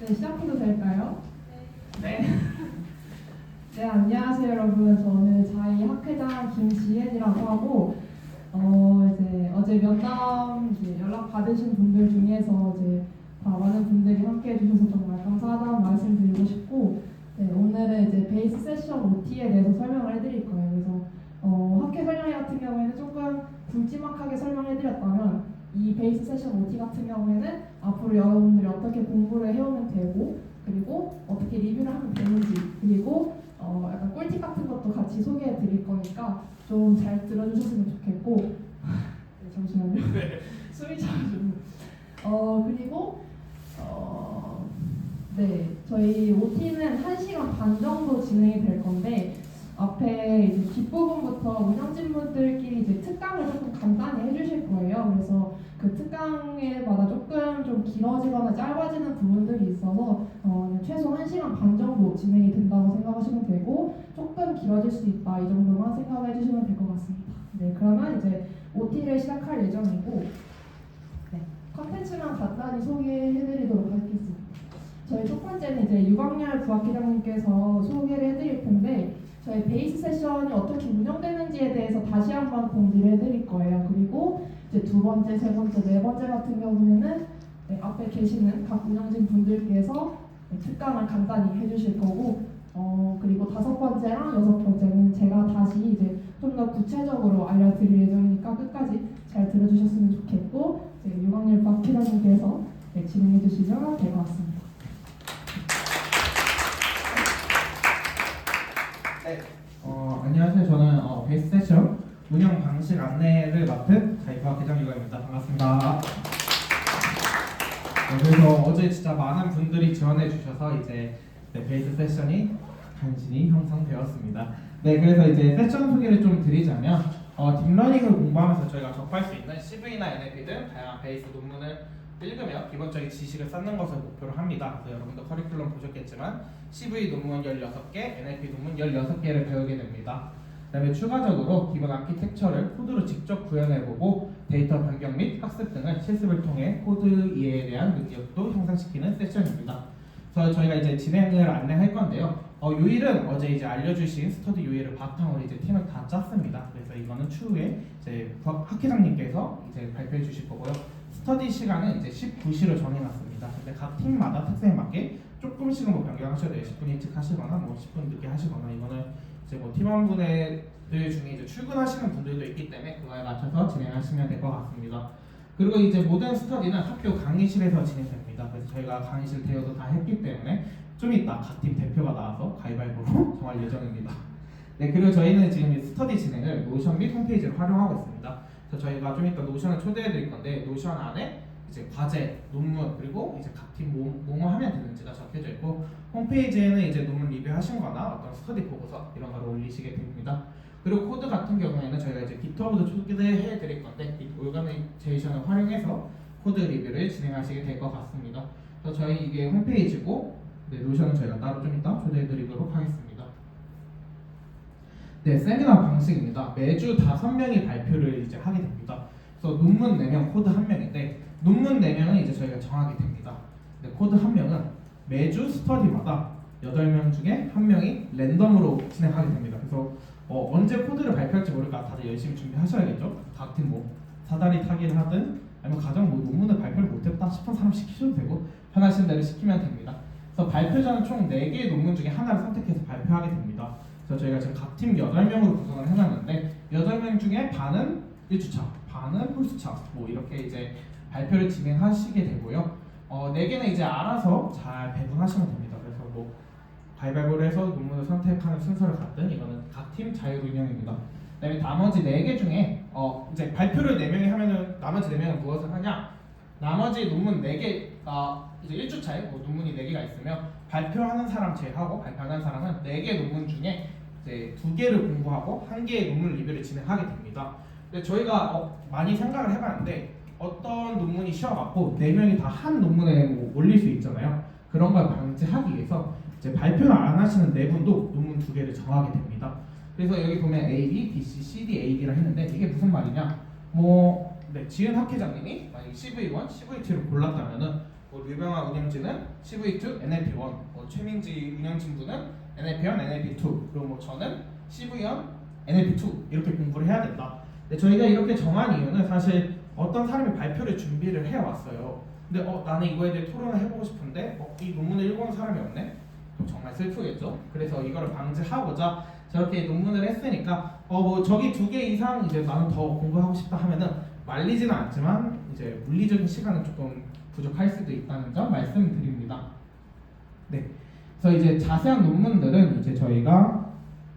네, 시작해도 될까요? 네. 네, 안녕하세요 여러분. 저는 자이 학회장 김지혜이라고 하고 이제 어제 면담 연락 받으신 분들 중에서 이제 다 많은 분들이 함께 해주셔서 정말 감사하다는 말씀 드리고 싶고, 네, 오늘은 이제 베이스 세션 OT에 대해서 설명을 해드릴 거예요. 그래서 학회 설명회 같은 경우에는 조금 굵지막하게 설명해드렸다면, 이 베이스 세션 OT 같은 경우에는 앞으로 여러분들이 어떻게 공부를 해오면 되고, 그리고 어떻게 리뷰를 하면 되는지, 그리고 약간 꿀팁 같은 것도 같이 소개해 드릴 거니까 좀 잘 들어주셨으면 좋겠고. 네, 잠시만요. 숨이 차가지고. 그리고 네, 저희 OT는 1시간 반 정도 진행이 될 건데, 앞에 이제 뒷부분부터 운영진분들끼리 이제 특강을 조금 간단히 해주실 거예요. 그래서 그 특강에마다 조금 좀 길어지거나 짧아지는 부분들이 있어서 최소 1시간 반 정도 진행이 된다고 생각하시면 되고, 조금 길어질 수 있다 이 정도만 생각해 주시면 될 것 같습니다. 네, 그러면 이제 OT를 시작할 예정이고, 네, 컨텐츠만 간단히 소개해드리도록 하겠습니다. 저희 첫 번째는 이제 유광열 부학회장님께서 소개를 해드릴 텐데, 저희 베이스 세션이 어떻게 운영되는지에 대해서 다시 한번 공지를 해드릴 거예요. 그리고 이제 두 번째, 세 번째, 네 번째 같은 경우에는 네, 앞에 계시는 각 운영진 분들께서 네, 특강을 간단히 해주실 거고, 그리고 다섯 번째랑 여섯 번째는 제가 다시 이제 좀 더 구체적으로 알려드릴 예정이니까 끝까지 잘 들어주셨으면 좋겠고, 이제 유광열 부학회장님께서 네, 진행해 주시면 될 것 같습니다. 네. 안녕하세요. 저는 베이스 세션 운영 방식 안내를 맡은 자이 부학회장 유광입니다. 반갑습니다. 그래서 어제 진짜 많은 분들이 지원해 주셔서 이제 베이스 세션이 간신히 형성되었습니다. 네, 그래서 이제 세션 소개를 좀 드리자면 딥러닝을 공부하면서 저희가 접할 수 있는 CV나 NLP 등 다양한 베이스 논문을 읽으며 기본적인 지식을 쌓는 것을 목표로 합니다. 그래서 여러분도 커리큘럼 보셨겠지만 CV 논문 16개, NLP 논문 16개를 배우게 됩니다. 그 다음에 추가적으로 기본 아키텍처를 코드로 직접 구현해보고 데이터 변경 및 학습 등을 실습을 통해 코드 이해에 대한 능력도 형성시키는 세션입니다. 그래서 저희가 이제 진행을 안내할 건데요. 요일은 어제 이제 알려주신 스터디 요일을 바탕으로 이제 팀을 다 짰습니다. 그래서 이거는 추후에 이제 학회장님께서 이제 발표해 주실 거고요. 스터디 시간은 이제 19시로 정해놨습니다. 근데 각 팀마다 특성에 맞게 조금씩은 뭐 변경하셔도 돼요. 10분 일찍 하시거나 뭐 10분 늦게 하시거나, 이거는 이제 뭐 팀원분들 중에 이제 출근하시는 분들도 있기 때문에 그거에 맞춰서 진행하시면 될 것 같습니다. 그리고 이제 모든 스터디는 학교 강의실에서 진행됩니다. 그래서 저희가 강의실 대여도 다 했기 때문에 좀 이따 각 팀 대표가 나와서 가위바위보로 정할 예정입니다. 네, 그리고 저희는 지금 스터디 진행을 노션 및 홈페이지를 활용하고 있습니다. 그래서 저희가 좀 이따 노션을 초대해 드릴 건데, 노션 안에 이제 과제, 논문, 그리고 이제 각 팀 뭐뭐 하면 되는지가 적혀져 있고, 홈페이지에는 이제 논문 리뷰하신 거나 어떤 스터디 보고서 이런 걸 올리시게 됩니다. 그리고 코드 같은 경우에는 저희가 이제 기터브도 초대해 드릴 건데, 이 오르가나이제이션을 활용해서 코드 리뷰를 진행하시게 될 것 같습니다. 그래서 저희 이게 홈페이지고, 네, 노션은 저희가 따로 좀 이따 초대해 드리도록 하겠습니다. 네, 세미나 방식입니다. 매주 5명이 발표를 이제 하게 됩니다. 그래서 논문 4명, 코드 1명인데, 논문 4명은 이제 저희가 정하게 됩니다. 네, 코드 1명은 매주 스터디마다 8명 중에 1명이 랜덤으로 진행하게 됩니다. 그래서 언제 코드를 발표할지 모르니까 다들 열심히 준비하셔야겠죠. 각 팀 뭐 사다리 타기를 하든, 아니면 가장 뭐 논문을 발표를 못했다 싶은 사람 시키셔도 되고, 편하신 대로 시키면 됩니다. 그래서 발표자는 총 4개의 논문 중에 하나를 선택해서 발표하게 됩니다. 그래서 저희가 지금 각 팀 8명으로 구성을 해놨는데, 8명 중에 반은 1주차, 반은 홀수차, 뭐 이렇게 이제 발표를 진행하시게 되고요. 4개는 이제 알아서 잘 배분하시면 됩니다. 그래서 뭐 가위바위보를 해서 논문을 선택하는 순서를 갖든, 이거는 각 팀 자율 운영입니다. 그다음에 나머지 4개 중에 이제 발표를 4명이 하면은 나머지 4명은 무엇을 하냐? 나머지 논문 4개가 이제 1주차에 뭐 논문이 4개가 있으면 발표하는 사람 제외하고, 발표하는 사람은 4개 논문 중에 이제 2개를 공부하고 1개의 논문 리뷰를 진행하게 됩니다. 근데 저희가 많이 생각을 해봤는데, 어떤 논문이 쉬워갖고 4명이 다 한 논문에 뭐 올릴 수 있잖아요. 그런 걸 방지하기 위해서 이제 발표를 안 하시는 4분도 논문 2개를 정하게 됩니다. 그래서 여기 보면 A, B, B, C, C, D, A, B라 했는데, 이게 무슨 말이냐? 뭐 지은 학회장님이 만약에 CV1, CV2를 골랐다면은 뭐 류병아 운영진은 CV2, NLP1, 뭐 최민지 운영진분은 NLP1, NLP2, 그리고 뭐 저는 CV1, NLP2 이렇게 공부를 해야 된다. 근데 저희가 이렇게 정한 이유는 사실 어떤 사람이 발표를 준비를 해왔어요. 근데 나는 이거에 대해 토론을 해보고 싶은데 이 논문을 읽어온 사람이 없네? 그럼 정말 슬프겠죠? 그래서 이거를 방지하고자 저렇게 논문을 했으니까 뭐 저기 2개 이상 이제 나는 더 공부하고 싶다 하면은 말리지는 않지만 이제 물리적인 시간은 조금 부족할 수도 있다는 점 말씀드립니다. 네. 그래서 이제 자세한 논문들은 이제 저희가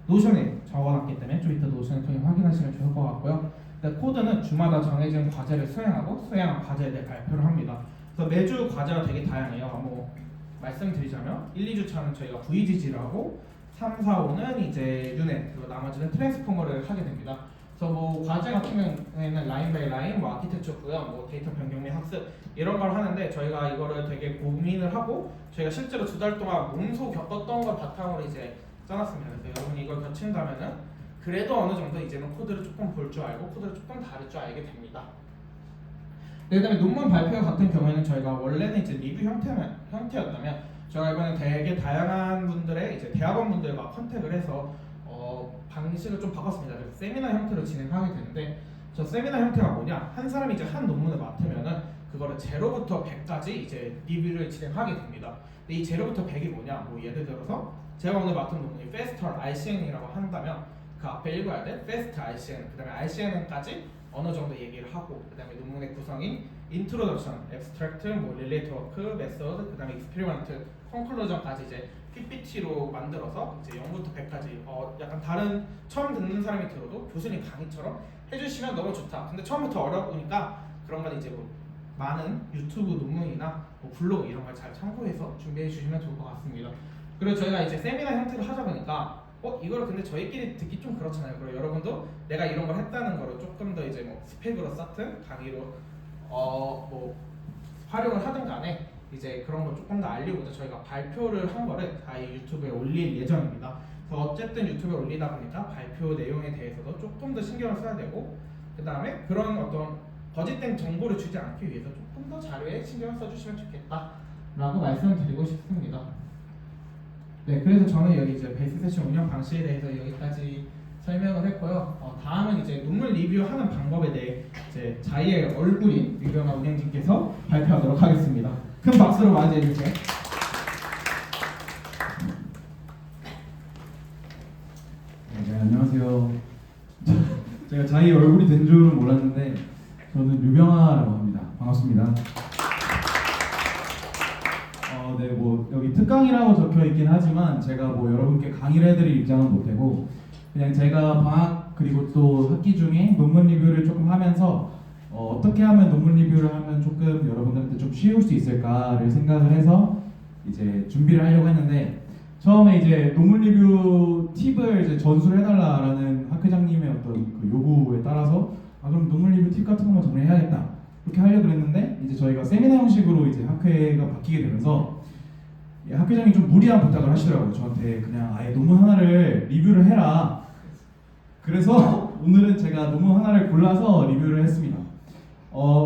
노션에 적어놨기 때문에 좀 이따 노션을 통해 확인하시면 좋을 것 같고요. 코드는 주마다 정해진 과제를 수행하고 수행한 과제에 대해 발표를 합니다. 그래서 매주 과제가 되게 다양해요. 뭐 말씀드리자면 1, 2주차는 저희가 VGG를 하고 3, 4, 5는 이제 유넷 그리고 나머지는 트랜스포머를 하게 됩니다. 그래서 뭐 과제 같은 경우에는 라인 바이 라인, 뭐 아키텍처 구현, 뭐 데이터 변경 및 학습 이런 걸 하는데 저희가 이거를 되게 고민을 하고 저희가 실제로 2달 동안 몸소 겪었던 걸 바탕으로 이제 짜놨습니다. 그래서 여러분이 이걸 거친다면은 그래도 어느 정도 이제는 코드를 조금 볼 줄 알고 코드를 조금 다룰 줄 알게 됩니다. 그다음에 논문 발표 같은 경우에는 저희가 원래는 이제 리뷰 형태였다면 저희가 이번에 되게 다양한 분들의 이제 대학원 분들과 컨택을 해서 방식을 좀 바꿨습니다. 그래서 세미나 형태로 진행하게 되는데 저 세미나 형태가 뭐냐? 한 사람이 이제 한 논문을 맡으면은 그거를 0부터 100까지 이제 리뷰를 진행하게 됩니다. 근데 이 0부터 100이 뭐냐? 뭐 예를 들어서 제가 오늘 맡은 논문이 Faster RCN이라고 한다면 그 앞에 읽어야 돼 Fast RCN, 그다음에 RCN까지 어느 정도 얘기를 하고 그다음에 논문의 구성인 Introduction, Abstract, 뭐 Relate Work, Method, 그다음에 Experiment, Conclusion까지 이제 PPT로 만들어서 이제 0부터 100까지 약간 다른 처음 듣는 사람이 들어도 교수님 강의처럼 해주시면 너무 좋다. 근데 처음부터 어려우니까 그런 건 이제 뭐 많은 유튜브 논문이나 뭐 블로그 이런 걸 잘 참고해서 준비해 주시면 좋을 것 같습니다. 그리고 저희가 이제 세미나 형태로 하다 보니까 이거를 근데 저희끼리 듣기 좀 그렇잖아요. 그리고 여러분도 내가 이런 걸 했다는 거를 조금 더 이제 뭐 스펙으로 쌓든 강의로 뭐 활용을 하든 간에 이제 그런 걸 조금 더 알리고자 저희가 발표를 한 거를 다 이 유튜브에 올릴 예정입니다. 그래서 어쨌든 유튜브에 올리다 보니까 발표 내용에 대해서도 조금 더 신경을 써야 되고 그 다음에 그런 어떤 거짓된 정보를 주지 않기 위해서 조금 더 자료에 신경을 써주시면 좋겠다라고 말씀을 드리고 싶습니다. 네, 그래서 저는 여기 이제 베이스 세션 운영 방식에 대해서 여기까지 설명을 했고요. 다음은 이제 논문 리뷰하는 방법에 대해 이제 자이의 얼굴인 류병아 운영진께서 발표하도록 하겠습니다. 큰 박수로 맞이해 주세요. 네, 안녕하세요. 제가 자이 얼굴이 된 줄은 몰랐는데 저는 류병아라고 합니다. 반갑습니다. 네, 뭐 여기 특강이라고 적혀 있긴 하지만 제가 뭐 여러분께 강의를 해드릴 입장은 못되고 그냥 제가 방학 그리고 또 학기 중에 논문 리뷰를 조금 하면서 어떻게 하면 논문 리뷰를 하면 조금 여러분들한테 좀 쉬울 수 있을까를 생각을 해서 이제 준비를 하려고 했는데 처음에 이제 논문 리뷰 팁을 이제 전수를 해달라라는 학회장님의 어떤 그 요구에 따라서 그럼 논문 리뷰 팁 같은 것만 정리해야겠다 그렇게 하려고 했는데 이제 저희가 세미나 형식으로 이제 학회가 바뀌게 되면서 학회장이 좀 무리한 부탁을 하시더라고요. 저한테 그냥 아예 논문 하나를 리뷰를 해라. 그래서 오늘은 제가 논문 하나를 골라서 리뷰를 했습니다.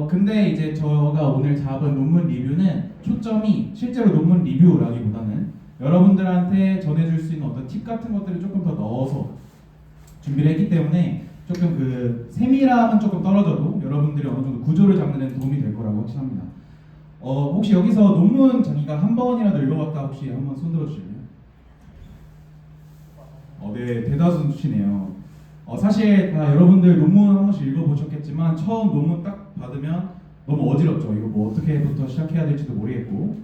근데 이제 제가 오늘 잡은 논문 리뷰는 초점이 실제로 논문 리뷰라기보다는 여러분들한테 전해줄 수 있는 어떤 팁 같은 것들을 조금 더 넣어서 준비를 했기 때문에 조금 그 세밀함은 조금 떨어져도 여러분들이 어느 정도 구조를 잡는 데 도움이 될 거라고 확신합니다. 혹시 여기서 논문 자기가 한 번이라도 읽어봤다 혹시 한번 손 들어주실래요? 네, 대다수시네요. 사실 다 여러분들 논문 한 번씩 읽어보셨겠지만 처음 논문 딱 받으면 너무 어지럽죠. 이거 뭐 어떻게부터 시작해야 될지도 모르겠고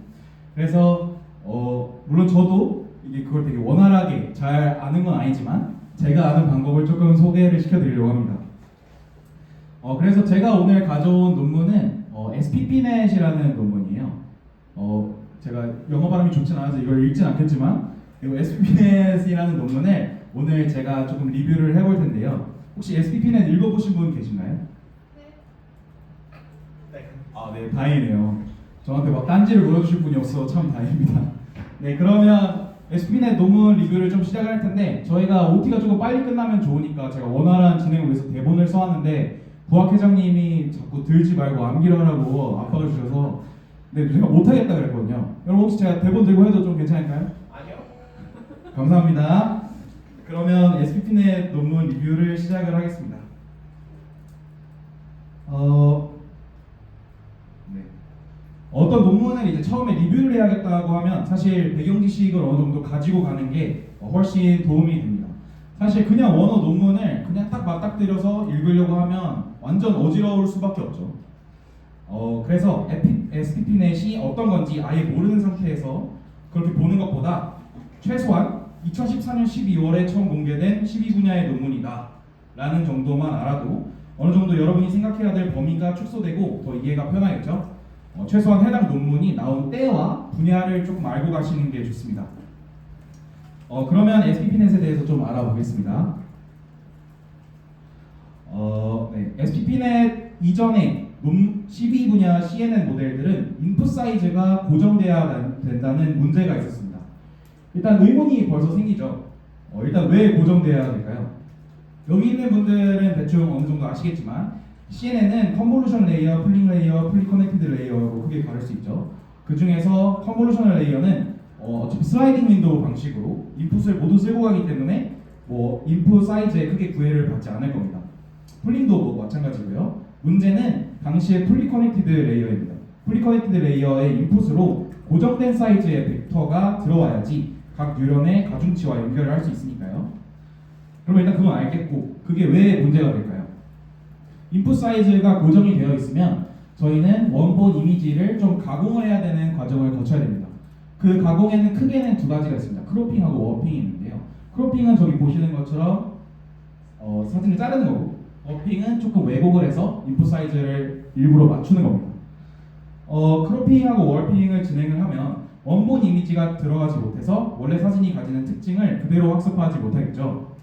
그래서 물론 저도 이게 그걸 되게 원활하게 잘 아는 건 아니지만 제가 아는 방법을 조금 소개를 시켜드리려고 합니다. 그래서 제가 오늘 가져온 논문은 SPPNet이라는 논문이에요. 제가 영어 발음이 좋진 않아서 이걸 읽진 않겠지만 이 SPPNet이라는 논문을 오늘 제가 조금 리뷰를 해볼 텐데요. 혹시 SPPNet 읽어보신 분 계신가요? 네. 네, 다행이네요. 저한테 막 딴지를 물어주실 분이 없어서 참 다행입니다. 네, 그러면 SPPNet 논문 리뷰를 좀 시작을 할 텐데 저희가 OT가 조금 빨리 끝나면 좋으니까 제가 원활한 진행을 위해서 대본을 써왔는데 부학회장님이 자꾸 들지 말고 암기를 하라고 압박을 주셔서 네, 제가 못하겠다 그랬거든요. 여러분 혹시 제가 대본 들고 해도 좀 괜찮을까요? 아니요. 감사합니다. 그러면 SPP넷 논문 리뷰를 시작을 하겠습니다. 네. 어떤 논문을 이제 처음에 리뷰를 해야겠다고 하면 사실 배경 지식을 어느 정도 가지고 가는 게 훨씬 도움이 됩니다. 사실 그냥 원어 논문을 그냥 딱 맞닥뜨려서 읽으려고 하면 완전 어지러울 수밖에 없죠. 그래서 SPP넷이 어떤 건지 아예 모르는 상태에서 그렇게 보는 것보다 최소한 2014년 12월에 처음 공개된 12분야의 논문이다 라는 정도만 알아도 어느 정도 여러분이 생각해야 될 범위가 축소되고 더 이해가 편하겠죠. 최소한 해당 논문이 나온 때와 분야를 조금 알고 가시는 게 좋습니다. 그러면 SPP넷에 대해서 좀 알아보겠습니다. 네, SPP넷 이전에 12분야 CNN 모델들은 인풋 사이즈가 고정돼야 된다는 문제가 있었습니다. 일단 의문이 벌써 생기죠. 일단 왜 고정돼야 될까요? 여기 있는 분들은 대충 어느 정도 아시겠지만 CNN은 컨볼루션 레이어, 풀링 레이어, 풀리 커넥티드 레이어로 크게 가를 수 있죠. 그 중에서 컨볼루션 레이어는 어차피 슬라이딩 윈도우 방식으로 인풋을 모두 쓸고 가기 때문에 뭐 인풋 사이즈에 크게 구애를 받지 않을 겁니다. 풀링도 뭐 마찬가지고요. 문제는 당시의 풀리 커넥티드 레이어입니다. 풀리 커넥티드 레이어의 인풋으로 고정된 사이즈의 벡터가 들어와야지 각 뉴런의 가중치와 연결을 할 수 있으니까요. 그럼 일단 그건 알겠고 그게 왜 문제가 될까요? 인풋 사이즈가 고정이 되어 있으면 저희는 원본 이미지를 좀 가공을 해야 되는 과정을 거쳐야 됩니다. 그 가공에는 크게는 두 가지가 있습니다. 크로핑하고 워핑이 있는데요. 크로핑은 저기 보시는 것처럼 사진을 자르는 거고 워핑은 조금 왜곡을 해서 인풋 사이즈를 일부러 맞추는 겁니다. 크로핑하고 워핑을 진행을 하면 원본 이미지가 들어가지 못해서 원래 사진이 가지는 특징을 그대로 학습하지 못하겠죠.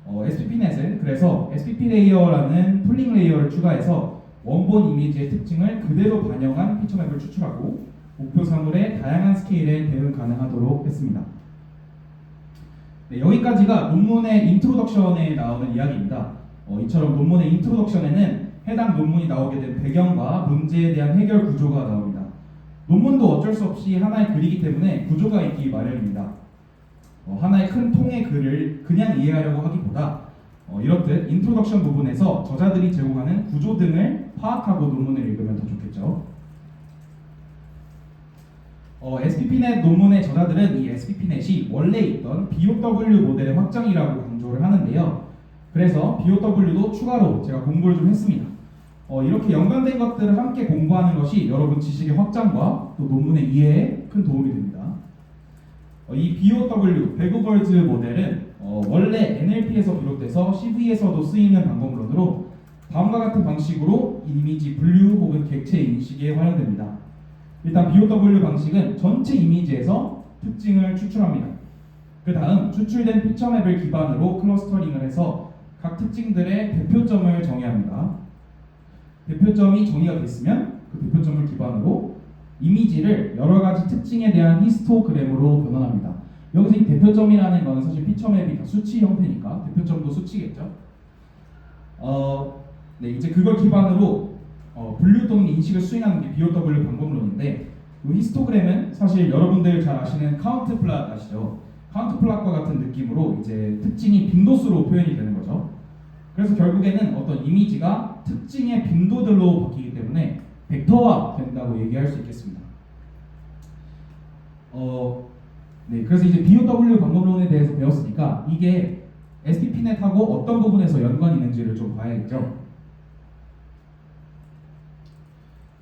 SPP넷은 그래서 SPP 레이어라는 풀링 레이어를 추가해서 원본 이미지의 특징을 그대로 반영한 피처맵을 추출하고 목표 사물의 다양한 스케일에 대응 가능하도록 했습니다. 네, 여기까지가 논문의 인트로덕션에 나오는 이야기입니다. 이처럼 논문의 인트로덕션에는 해당 논문이 나오게 된 배경과 문제에 대한 해결 구조가 나옵니다. 논문도 어쩔 수 없이 하나의 글이기 때문에 구조가 있기 마련입니다. 하나의 큰 통의 글을 그냥 이해하려고 하기보다 이렇듯 인트로덕션 부분에서 저자들이 제공하는 구조 등을 파악하고 논문을 읽으면 더 좋겠죠. SPP넷 논문의 저자들은 이 SPP넷이 원래 있던 BOW 모델의 확장이라고 강조를 하는데요. 그래서 BOW도 추가로 제가 공부를 좀 했습니다. 이렇게 연관된 것들을 함께 공부하는 것이 여러분 지식의 확장과 또 논문의 이해에 큰 도움이 됩니다. 이 BOW, 배그벌즈 모델은 원래 NLP에서 비롯돼서 CV에서도 쓰이는 방법론으로 다음과 같은 방식으로 이미지 분류 혹은 객체 인식에 활용됩니다. 일단 BOW 방식은 전체 이미지에서 특징을 추출합니다. 그 다음 추출된 피처맵을 기반으로 클러스터링을 해서 각 특징들의 대표점을 정의합니다. 대표점이 정의가 됐으면 그 대표점을 기반으로 이미지를 여러 가지 특징에 대한 히스토그램으로 변환합니다. 여기서 이 대표점이라는 것은 사실 피처맵이 수치 형태니까 대표점도 수치겠죠. 네, 이제 그걸 기반으로 분류 또는 인식을 수행하는 게 BOW 방법론인데 이 히스토그램은 사실 여러분들 잘 아시는 카운트 플랫 아시죠? 카운트 플랫과 같은 느낌으로 이제 특징이 빈도수로 표현이 되는 거죠. 그래서 결국에는 어떤 이미지가 특징의 빈도들로 바뀌기 때문에 벡터화 된다고 얘기할 수 있겠습니다. 네, 그래서 이제 BOW 방법론에 대해서 배웠으니까 이게 SPP넷하고 어떤 부분에서 연관이 있는지를 좀 봐야겠죠.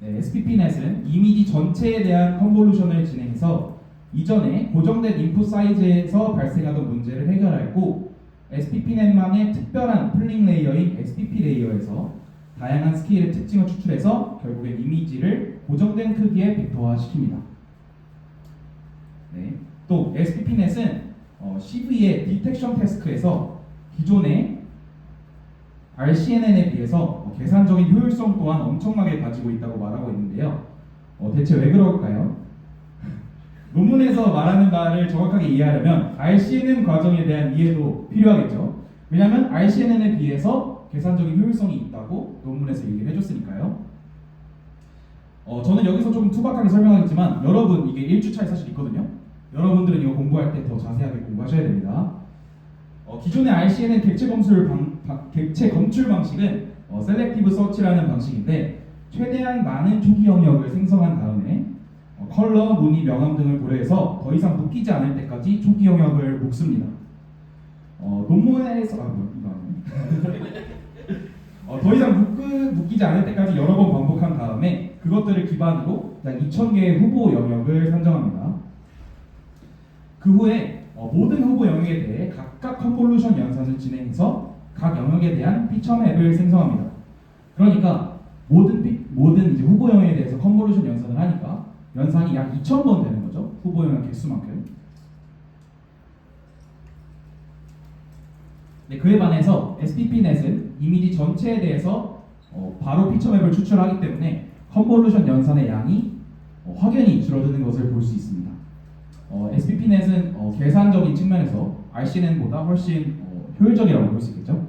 네, SPP넷은 이미지 전체에 대한 컨볼루션을 진행해서 이전에 고정된 인풋 사이즈에서 발생하던 문제를 해결하였고 SPP넷만의 특별한 풀링 레이어인 SPP 레이어에서 다양한 스케일의 특징을 추출해서 결국엔 이미지를 고정된 크기에 벡터화시킵니다. 네, 또 SPP넷은 CV의 디텍션 태스크에서 기존의 RCNN에 비해서 계산적인 효율성 또한 엄청나게 가지고 있다고 말하고 있는데요. 대체 왜 그럴까요? 논문에서 말하는 바를 정확하게 이해하려면 RCNN 과정에 대한 이해도 필요하겠죠. 왜냐하면 RCNN에 비해서 계산적인 효율성이 있다고 논문에서 얘기를 해줬으니까요. 저는 여기서 좀 투박하게 설명하겠지만 여러분 이게 1주차에 사실 있거든요. 여러분들은 이거 공부할 때 더 자세하게 공부하셔야 됩니다. 기존의 RCNN 객체 검출 방식은 셀렉티브 서치라는 방식인데 최대한 많은 초기 영역을 생성한 다음에 컬러, 무늬, 명암 등을 고려해서 더 이상 묶이지 않을 때까지 초기 영역을 묶습니다. 논문에서 더 이상 묶이지 않을 때까지 여러 번 반복한 다음에 그것들을 기반으로 약 2,000개의 후보 영역을 산정합니다. 그 후에 모든 후보 영역에 대해 각각 컨볼루션 연산을 진행해서 각 영역에 대한 피처 맵을 생성합니다. 그러니까 모든 이제 후보 영역에 대해서 컨볼루션 연산을 하니까 연산이 약 2,000번 되는 거죠. 후보 영역 개수만큼. 네, 그에 반해서 SPPNet은 이미지 전체에 대해서 바로 피처 맵을 추출하기 때문에 컨볼루션 연산의 양이 확연히 줄어드는 것을 볼 수 있습니다. SPPNet은 계산적인 측면에서 RCNN보다 훨씬 효율적이라고 볼 수 있겠죠.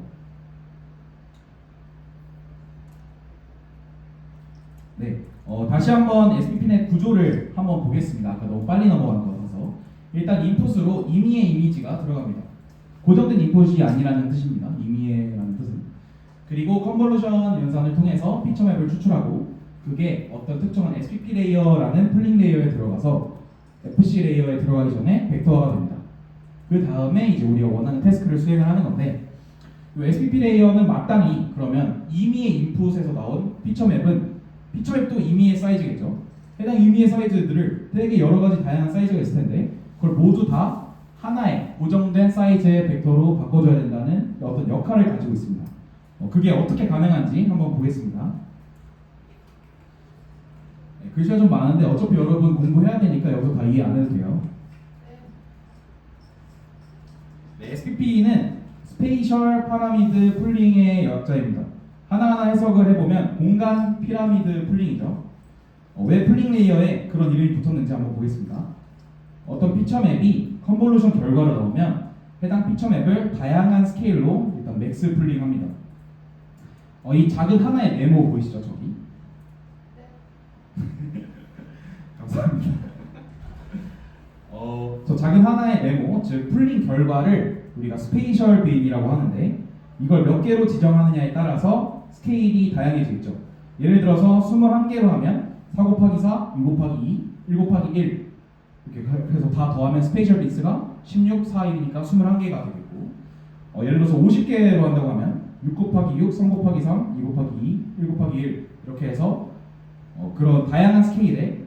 네, 다시 한번 SPPNet 구조를 한번 보겠습니다. 아까 너무 빨리 넘어간 것 같아서 일단 인풋으로 임의의 이미지가 들어갑니다. 고정된 인풋이 아니라는 뜻입니다. 임의라는 뜻은. 그리고 컨볼루션 연산을 통해서 피처 맵을 추출하고 그게 어떤 특정한 SPP 레이어라는 풀링 레이어에 들어가서 FC 레이어에 들어가기 전에 벡터화가 됩니다. 그 다음에 이제 우리가 원하는 태스크를 수행을 하는 건데 이 SPP 레이어는 마땅히 그러면 임의의 인풋에서 나온 피처 맵도 임의의 사이즈겠죠. 해당 임의의 사이즈들을 되게 여러 가지 다양한 사이즈가 있을 텐데 그걸 모두 다 하나의 고정된 사이즈의 벡터로 바꿔줘야 된다는 어떤 역할을 가지고 있습니다. 그게 어떻게 가능한지 한번 보겠습니다. 네, 글씨가 좀 많은데 어차피 여러분 공부해야 되니까 여기서 다 이해 안 해도 돼요. 네, SPP는 스페이셜 파라미드 풀링의 약자입니다. 하나하나 해석을 해보면 공간 피라미드 풀링이죠. 왜 풀링 레이어에 그런 이름이 붙었는지 한번 보겠습니다. 어떤 피처 맵이 컨볼루션 결과를 넣으면 해당 피처 맵을 다양한 스케일로 일단 맥스 풀링합니다. 이 작은 하나의 네모 보이시죠 저기? 감사합니다. 저 작은 하나의 네모, 즉 풀링 결과를 우리가 스페이셜 빈이라고 하는데 이걸 몇 개로 지정하느냐에 따라서 스케일이 다양해지겠죠. 예를 들어서 21개로 하면 4 곱하기 4, 6 곱하기 2, 1 곱하기 1 이렇게 해서 다 더하면 스페이셜 빈스가 16, 4, 1이니까 21개가 되겠고 예를 들어서 50개로 한다고 하면 6 곱하기 6, 3 곱하기 3, 2 곱하기 2, 1 곱하기 1 이렇게 해서 그런 다양한 스케일의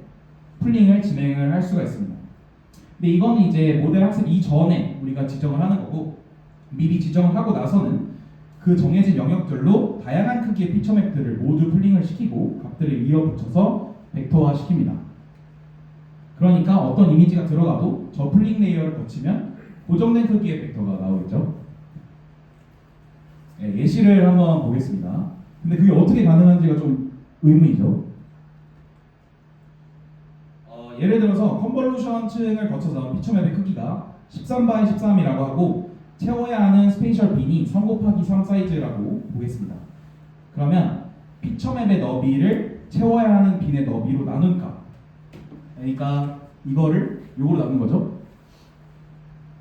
풀링을 진행을 할 수가 있습니다. 근데 이건 이제 모델 학습 이전에 우리가 지정을 하는 거고 미리 지정을 하고 나서는 그 정해진 영역들로 다양한 크기의 피처 맵들을 모두 풀링을 시키고 값들을 이어붙여서 벡터화 시킵니다. 그러니까 어떤 이미지가 들어가도 저 풀링 레이어를 거치면 고정된 크기의 벡터가 나오겠죠. 네, 예시를 한번 보겠습니다. 근데 그게 어떻게 가능한지가 좀 의문이죠. 예를 들어서 컨볼루션 층을 거쳐서 나온 피처 맵의 크기가 13 x 13이라고 하고 채워야 하는 스페이셜 빈이 3 곱하기 3 사이즈라고 보겠습니다. 그러면 피처 맵의 너비를 채워야 하는 빈의 너비로 나눈 값. 그러니까 요거로 나눈 거죠.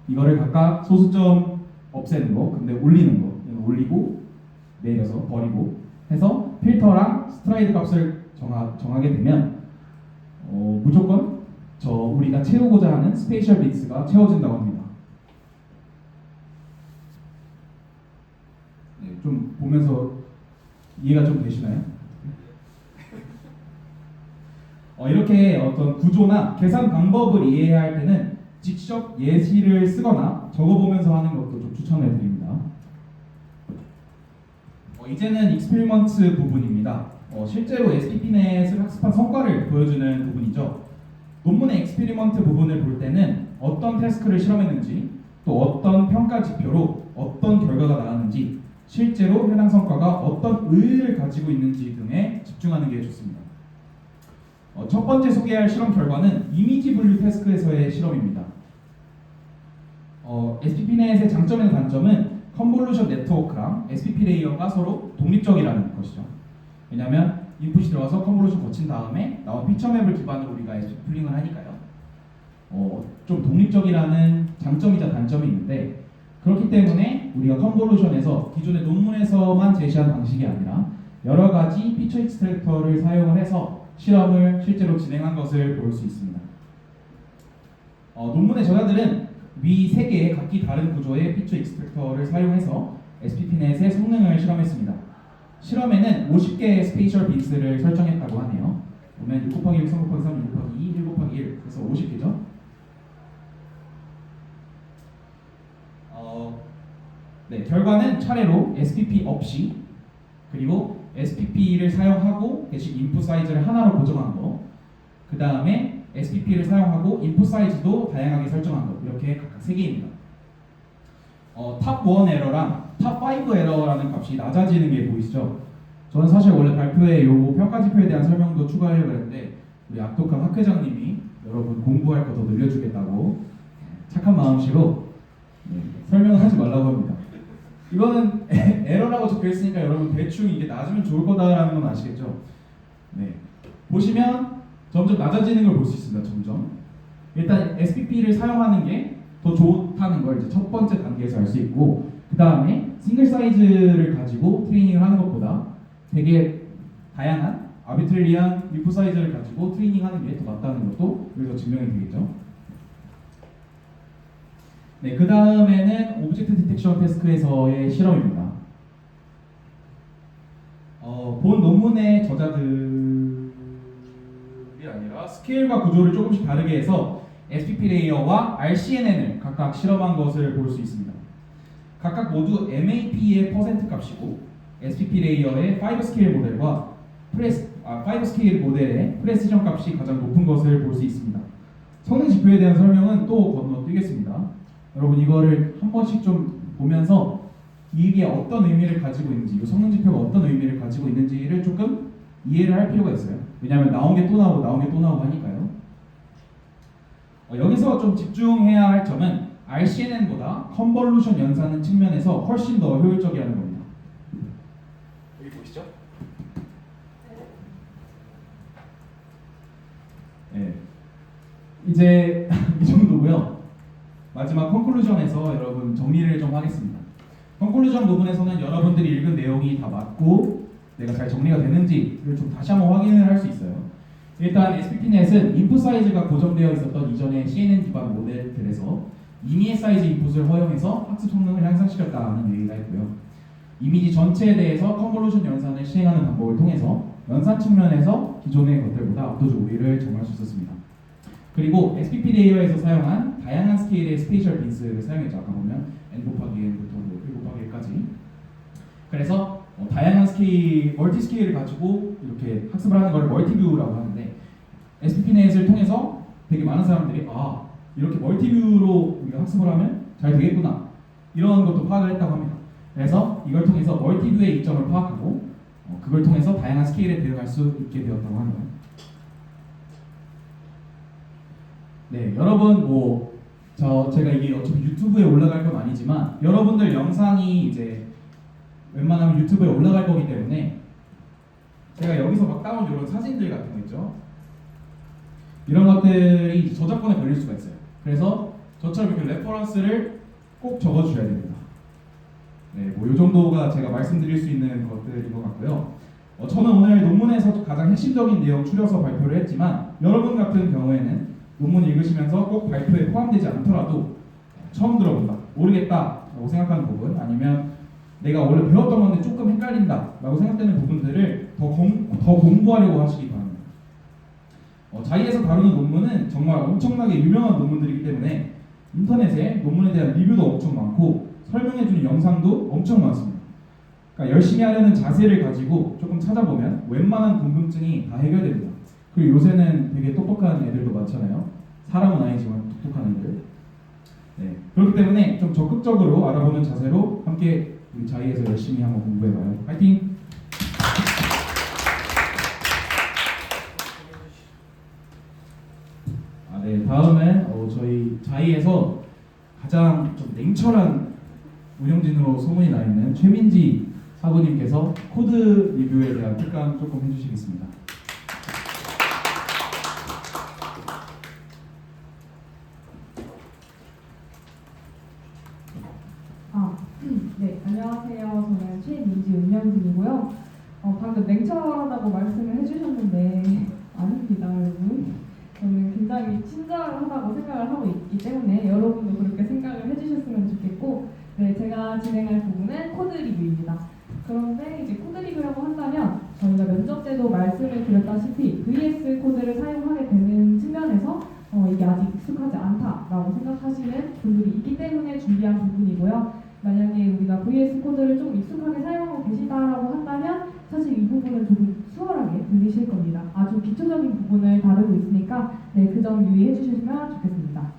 이거를 각각 소수점 없애는 거, 근데 올리는 거, 올리고 내려서 버리고 해서 필터랑 스트라이드 값을 정하게 되면 무조건 우리가 채우고자 하는 스페이셜 빈스가 채워진다고 합니다. 네, 좀 보면서 이해가 좀 되시나요? 이렇게 어떤 구조나 계산 방법을 이해해야 할 때는 직접 예시를 쓰거나 적어보면서 하는 것도 좀 추천해 드립니다. 이제는 익스페리먼트 부분입니다. 실제로 SPP넷을 학습한 성과를 보여주는 부분이죠. 논문의 익스페리먼트 부분을 볼 때는 어떤 태스크를 실험했는지 또 어떤 평가 지표로 어떤 결과가 나왔는지 실제로 해당 성과가 어떤 의의를 가지고 있는지 등에 집중하는 게 좋습니다. 첫 번째 소개할 실험 결과는 이미지 분류 태스크에서의 실험입니다. SPP넷의 장점이나 단점은 컨볼루션 네트워크랑 SPP 레이어가 서로 독립적이라는 것이죠. 왜냐하면 인풋이 들어가서 컨볼루션 거친 다음에 나온 피처 맵을 기반으로 우리가 SPP 풀링을 하니까요. 좀 독립적이라는 장점이자 단점이 있는데 그렇기 때문에 우리가 컨볼루션에서 기존의 논문에서만 제시한 방식이 아니라 여러 가지 피처 익스트랙터를 사용을 해서 실험을 실제로 진행한 것을 볼 수 있습니다. 논문의 저자들은 위 3개의 각기 다른 구조의 피처 익스트랙터를 사용해서 SPP넷의 성능을 실험했습니다. 실험에는 50개의 스페이셜 빈스를 설정했다고 하네요. 보면 6 곱하기 1, 3 곱하기 3, 6 곱하기 2, 1 곱하기 1 그래서 50개죠. 네, 결과는 차례로 SPP 없이 그리고 SPP를 사용하고 대신 인풋 사이즈를 하나로 고정한 거, 그 다음에 SPP를 사용하고 인풋 사이즈도 다양하게 설정한 거 이렇게 각각 3개입니다. 탑1 에러랑 탑5 에러라는 값이 낮아지는 게 보이시죠? 저는 사실 원래 발표에 요 평가지표에 대한 설명도 추가하려고 했는데 우리 악독한 학회장님이 여러분 공부할 거 더 늘려주겠다고 착한 마음씨로 설명을 하지 말라고 합니다. 이거는 에러라고 적혀 있으니까 여러분 대충 이게 낮으면 좋을 거다라는 건 아시겠죠? 네. 보시면 점점 낮아지는 걸 볼 수 있습니다. 점점. 일단 SPP를 사용하는 게 더 좋다는 걸 이제 첫 번째 단계에서 알 수 있고, 그 다음에 싱글 사이즈를 가지고 트레이닝을 하는 것보다 되게 다양한 아비트리한 인풋 사이즈를 가지고 트레이닝하는 게 더 낫다는 것도 여기서 증명이 되겠죠. 네, 그 다음에는 오브젝트 디텍션 태스크에서의 실험입니다. 본 논문의 저자들이 아니라 스케일과 구조를 조금씩 다르게 해서 SPP 레이어와 RCNN을 각각 실험한 것을 볼 수 있습니다. 각각 모두 MAP의 퍼센트 값이고 SPP 레이어의 5 스케일 모델과 5 스케일 모델의 프레시전 값이 가장 높은 것을 볼 수 있습니다. 성능 지표에 대한 설명은 또 건너뛰겠습니다. 여러분 이거를 한 번씩 좀 보면서 이게 어떤 의미를 가지고 있는지, 이 성능 지표가 어떤 의미를 가지고 있는지를 조금 이해를 할 필요가 있어요. 왜냐하면 나온 게 또 나오고 나온 게 또 나오고 하니까요. 여기서 좀 집중해야 할 점은 RCNN보다 컨볼루션 연산은 측면에서 훨씬 더 효율적이라는 겁니다. 여기 보시죠. 네. 이제 이 정도고요. 마지막 컨클루전에서 여러분 정리를 좀 하겠습니다. 컨클루전 부분에서는 여러분들이 읽은 내용이 다 맞고 내가 잘 정리가 되는지를 좀 다시 한번 확인을 할 수 있어요. 일단 SPP넷은 인풋 사이즈가 고정되어 있었던 이전의 CNN 기반 모델들에서 이미지 사이즈 인풋을 허용해서 학습 성능을 향상시켰다는 얘기가 있고요. 이미지 전체에 대해서 컨볼루션 연산을 시행하는 방법을 통해서 연산 측면에서 기존의 것들보다 압도적 우위를 점할 수 있었습니다. 그리고 SPP 레이어에서 사용한 다양한 스케일의 스페이셜 빈스를 사용했죠. 아까 보면 n 곱하기 n부터 1 곱하기 1까지. 그래서 다양한 스케일, 멀티 스케일을 가지고 이렇게 학습을 하는 걸 멀티뷰라고 하는데 SPP넷을 통해서 되게 많은 사람들이 이렇게 멀티뷰로 우리가 학습을 하면 잘 되겠구나 이런 것도 파악을 했다고 합니다. 그래서 이걸 통해서 멀티뷰의 이점을 파악하고 그걸 통해서 다양한 스케일에 대응할 수 있게 되었다고 합니다. 네, 여러분 제가 이게 어차피 유튜브에 올라갈 건 아니지만 여러분들 영상이 이제 웬만하면 유튜브에 올라갈 거기 때문에 제가 여기서 막 따온 이런 사진들 같은 거 있죠. 이런 것들이 저작권에 걸릴 수가 있어요. 그래서 저처럼 이렇게 레퍼런스를 꼭 적어주셔야 됩니다. 네, 이 정도가 제가 말씀드릴 수 있는 것들인 것 같고요. 저는 오늘 논문에서 가장 핵심적인 내용 추려서 발표를 했지만 여러분 같은 경우에는 논문 읽으시면서 꼭 발표에 포함되지 않더라도 처음 들어본다, 모르겠다라고 생각하는 부분, 아니면 내가 원래 배웠던 건데 조금 헷갈린다라고 생각되는 부분들을 더 공부하려고 하시기 바랍니다. 자이에서 다루는 논문은 정말 엄청나게 유명한 논문들이기 때문에 인터넷에 논문에 대한 리뷰도 엄청 많고 설명해주는 영상도 엄청 많습니다. 그러니까 열심히 하려는 자세를 가지고 조금 찾아보면 웬만한 궁금증이 다 해결됩니다. 그리고 요새는 되게 똑똑한 애들도 많잖아요. 사람은 아니지만 똑똑한 애들. 네. 그렇기 때문에 좀 적극적으로 알아보는 자세로 함께 우리 자이에서 열심히 한번 공부해봐요. 파이팅! 네, 다음은 저희 자이에서 가장 좀 냉철한 운영진으로 소문이 나 있는 최민지 사부님께서 코드 리뷰에 대한 특강 조금 해주시겠습니다. 네, 안녕하세요. 저는 최민지 운영진이고요. 방금 냉철하다고 말씀을 해주셨는데 아닙니다, 여러분. 저는 굉장히 친절하다고 생각을 하고 있기 때문에 여러분도 그렇게 생각을 해주셨으면 좋겠고, 네, 제가 진행할 부분은 코드 리뷰입니다. 그런데 이제 코드 리뷰라고 한다면 저희가 면접 때도 말씀을 드렸다시피 VS 코드를 사용하게 되는 측면에서 이게 아직 익숙하지 않다라고 생각하시는 분들이 있기 때문에 준비한 부분이고요. 만약에 우리가 VS 코드를 좀 익숙하게 사용하고 계시다라고 한다면 사실 이 부분은 조금 수월하게 들리실 겁니다. 아주 기초적인 부분을 다루고 있으니까 네, 그 점 유의해 주시면 좋겠습니다.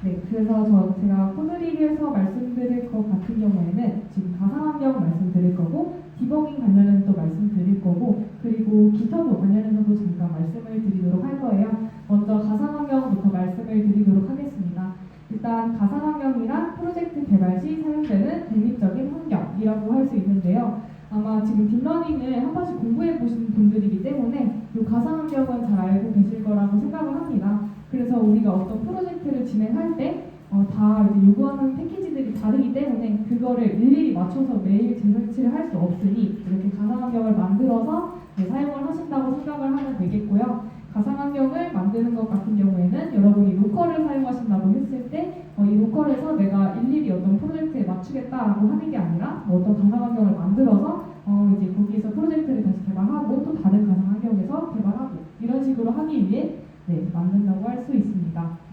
네, 그래서 제가 코드 리뷰에서 말씀드릴 것 같은 경우에는 지금 가상환경 말씀드릴 거고, 디버깅 관련해서 또 말씀드릴 거고, 그리고 기터브 관련해서도 잠깐 말씀을 드리도록 할 거예요. 먼저 가상환경부터 말씀을 드리도록 하겠습니다. 일단 가상환경이란 프로젝트 개발 시 사용되는 독립적인 환경이라고 할 수 있는데요. 아마 지금 딥러닝을 한 번씩 공부해 보신 분들이기 때문에 이 가상환경은 잘 알고 계실 거라고 생각을 합니다. 그래서 우리가 어떤 프로젝트를 진행할 때 다 이제 요구하는 패키지들이 다르기 때문에 그거를 일일이 맞춰서 매일 재설치를 할 수 없으니 이렇게 가상환경을 만들어서 사용을 하신다고 생각을 하면 되겠고요. 가상환경을 만드는 것 같은 경우에는 여러분이 로컬을 사용하신다고 했을 때 이 로컬에서 내가 일일이 어떤 프로젝트에 맞추겠다라고 하는 게 아니라 어떤 가상환경을 만들어서 이제 거기에서 프로젝트를 다시 개발하고 또 다른 가상환경에서 개발하고 이런 식으로 하기 위해 만든다고 할 수 있습니다.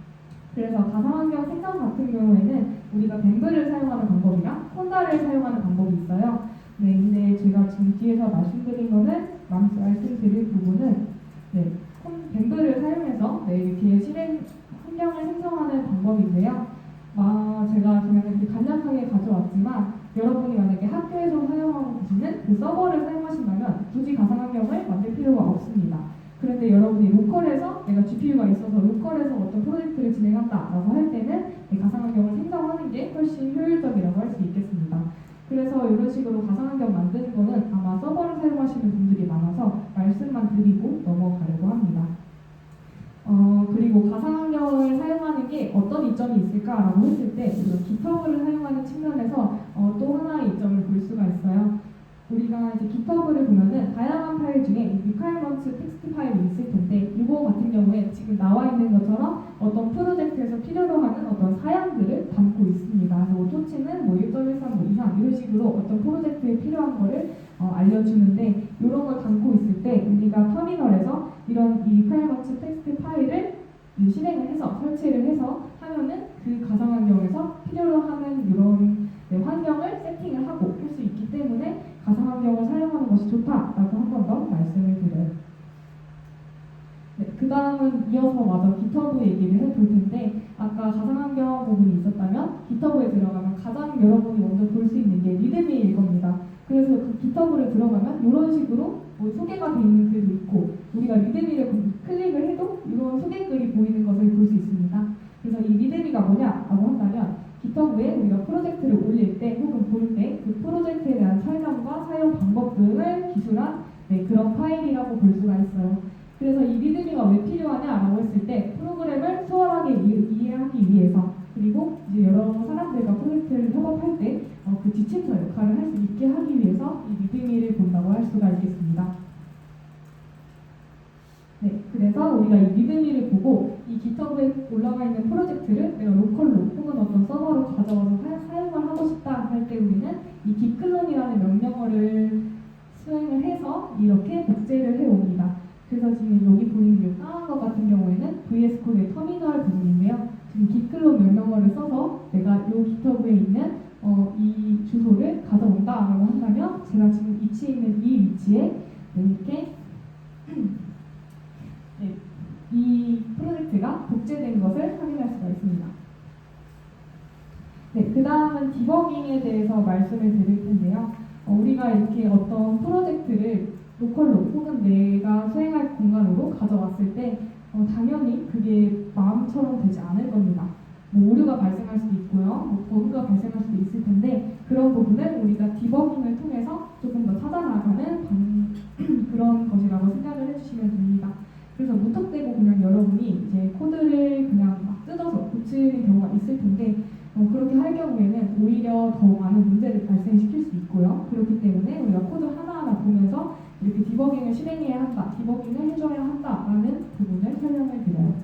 그래서 가상환경 생성 같은 경우에는 우리가 뱀블을 사용하는 방법이랑 콘다를 사용하는 방법이 있어요. 네, 근데 제가 지금 뒤에서 말씀드린 거는 말씀드릴 부분은 뱀블을 사용해서 이렇게 실행 환경을 생성하는 방법인데요. 제가 그냥 이렇게 간략하게 가져왔지만 여러분이 만약에 학교에서 사용하고 계시는 그 서버를 사용하신다면 굳이 가상환경을 만들 필요가 없습니다. 그런데 여러분이 로컬에서 내가 GPU가 있어서 로컬에서 어떤 프로젝트를 진행한다라고 할 때는 가상환경을 생성하는 게 훨씬 효율적이라고 할 수 있겠습니다. 그래서 이런 식으로 가상환경 만드는 거는 아마 서버를 사용하시는 분들이 많아서 말씀만 드리고 넘어가려고 합니다. 그리고 가상환경을 사용하는 게 어떤 이점이 있을까라고 했을 때 우리가 GitHub를 사용하는 측면에서 또 하나의 이점을 볼 수가 있어요. 우리가 이제 GitHub를 보면은 다양한 파일 중에 requirements 텍스트 파일이 있을 텐데 이거 같은 경우에 지금 나와 있는 것처럼 어떤 프로젝트에서 필요로 하는 어떤 사양들을 담고 있습니다. 그래서 토치는 1.13 이상 이런 식으로 어떤 프로젝트에 필요한 거를 알려주는데 이런 걸 담고 있을 때 우리가 터미널에서 이런 이 requirements 텍스트 파일을 실행을 해서 설치를 해서 하면은 그 가상환경에서 필요로 하는 이런 환경을 세팅을 하고 할 수 있기 때문에 가상환경을 사용하는 것이 좋다라고 한 번 더 말씀을 드려요. 그 다음은 이어서 마저 GitHub 얘기를 해볼 텐데 아까 가상환경 부분이 있었다면 GitHub에 들어가면 가장 여러분이 먼저 볼 수 있는 게 리드미일 겁니다. 그래서 그 GitHub를 들어가면 이런 식으로 소개가 되어 있는 글도 있고 우리가 리드미를 클릭을 해도 이런 소개글이 보이는 것을 볼 수 있습니다. 그래서 이 리드미가 뭐냐라고 한다면 GitHub에 우리가 프로젝트를 올릴 때 혹은 볼 때 그 프로젝트에 대한 설명과 사용 방법 등을 기술한 그런 파일이라고 볼 수가 있어요. 그래서 이 리드미가 왜 필요하냐라고 했을 때 프로그램을 수월하게 이해하기 위해서 그리고 이제 여러 사람들과 프로젝트를 협업할 때 그 지침서 역할을 할 수 있게 하기 위해서 이 리드미를 본다고 할 수가 있겠습니다. 그래서 우리가 이 리드미를 보고 이 GitHub에 올라가 있는 프로젝트를 내가 로컬로 혹은 어떤 서버로 가져와서 사용을 하고 싶다 할 때 우리는 이 gitclone 명령어를 수행을 해서 이렇게 복제를 해옵니다. 그래서 지금 여기 보이는 이 까만 것 같은 경우에는 VS 코드의 터미널 부분인데요. 지금 gitclone 명령어를 써서 내가 이 GitHub에 있는 이 주소를 가져온다라고 한다면 제가 지금 위치해 있는 이 위치에 이렇게 이 프로젝트가 복제된 것을 확인할 수가 있습니다. 그 다음은 디버깅에 대해서 말씀을 드릴 텐데요. 우리가 이렇게 어떤 프로젝트를 로컬로 혹은 내가 수행할 공간으로 가져왔을 때 당연히 그게 마음처럼 되지 않을 겁니다. 뭐 오류가 발생할 수도 있고요, 뭐 버그가 발생할 수도 있을 텐데 그런 부분을 우리가 디버깅을 통해서 조금 더 찾아나가는 그런 것이라고 생각을 해주시면 됩니다. 그래서 무턱대고 그냥 여러분이 이제 코드를 그냥 막 뜯어서 고치는 경우가 있을 텐데 그렇게 할 경우에는 오히려 더 많은 문제를 발생시킬 수 있고요. 그렇기 때문에 우리가 코드 하나하나 보면서 이렇게 디버깅을 실행해야 한다, 디버깅을 해줘야 한다라는 부분을 설명을 드려요.